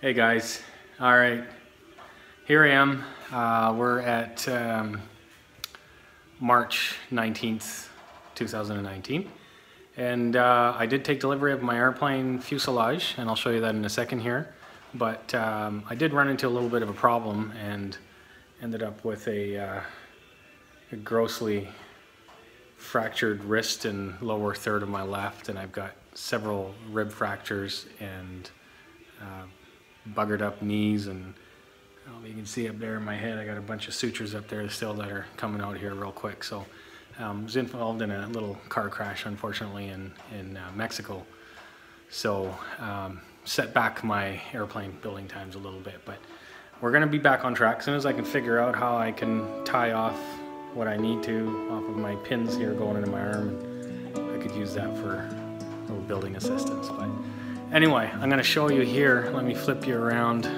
Hey guys, all right, here I am. We're at March 19th, 2019, and I did take delivery of my airplane fuselage, and I'll show you that in a second here. But I did run into a little bit of a problem and ended up with a grossly fractured wrist and lower third of my left, and I've got several rib fractures and buggered up knees, and you can see up there in my head I got a bunch of sutures up there still that are coming out here real quick. So I was involved in a little car crash, unfortunately, in Mexico, so set back my airplane building times a little bit, but we're going to be back on track as soon as I can figure out how I can tie off what I need to off of my pins here going into my arm. I could use that for a little building assistance. But anyway, I'm going to show you here. Let me flip you around.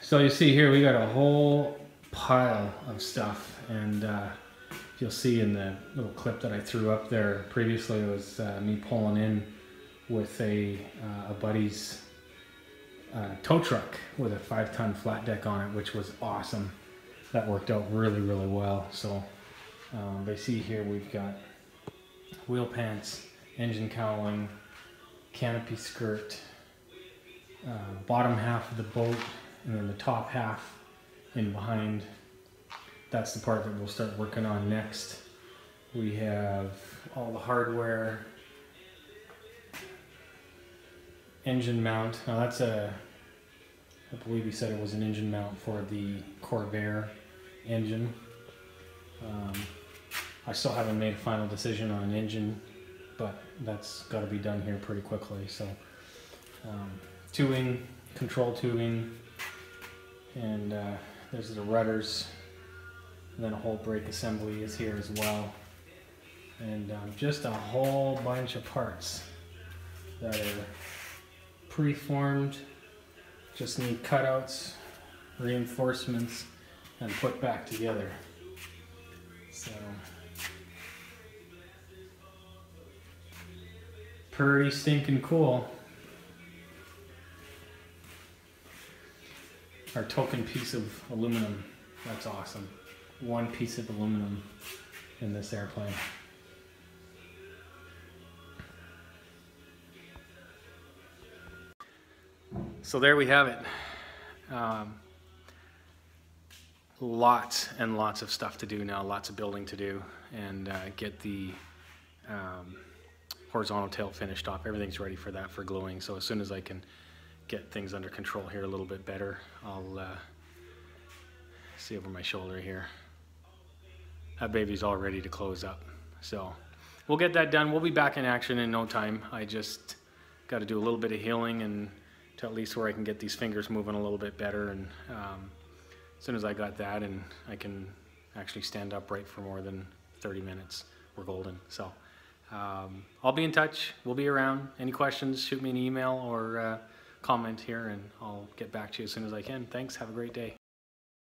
So you see here we got a whole pile of stuff, and you'll see in the little clip that I threw up there previously, it was me pulling in with a buddy's tow truck with a 5-ton flat deck on it, which was awesome. That worked out really well. So you see here we've got wheel pants, engine cowling, canopy skirt, bottom half of the boat, and then the top half in behind. That's the part that we'll start working on next. We have all the hardware, engine mount. Now that's I believe he said it was an engine mount for the Corvair engine. I still haven't made a final decision on an engine, but that's got to be done here pretty quickly. So tubing, control tubing, and there's the rudders, and then a whole brake assembly is here as well, and just a whole bunch of parts that are pre-formed, just need cutouts, reinforcements, and put back together. So pretty stinking cool. Our token piece of aluminum, that's awesome. One piece of aluminum in this airplane. So there we have it. Lots and lots of stuff to do now, lots of building to do, and get the horizontal tail finished off. Everything's ready for that, for gluing. So as soon as I can get things under control here a little bit better, I'll see over my shoulder here. That baby's all ready to close up. So we'll get that done. We'll be back in action in no time. I just got to do a little bit of healing, and to at least where I can get these fingers moving a little bit better. And as soon as I got that, and I can actually stand upright for more than 30 minutes, we're golden. So I'll be in touch. We'll be around. Any questions, shoot me an email or comment here, and I'll get back to you as soon as I can. Thanks. Have a great day.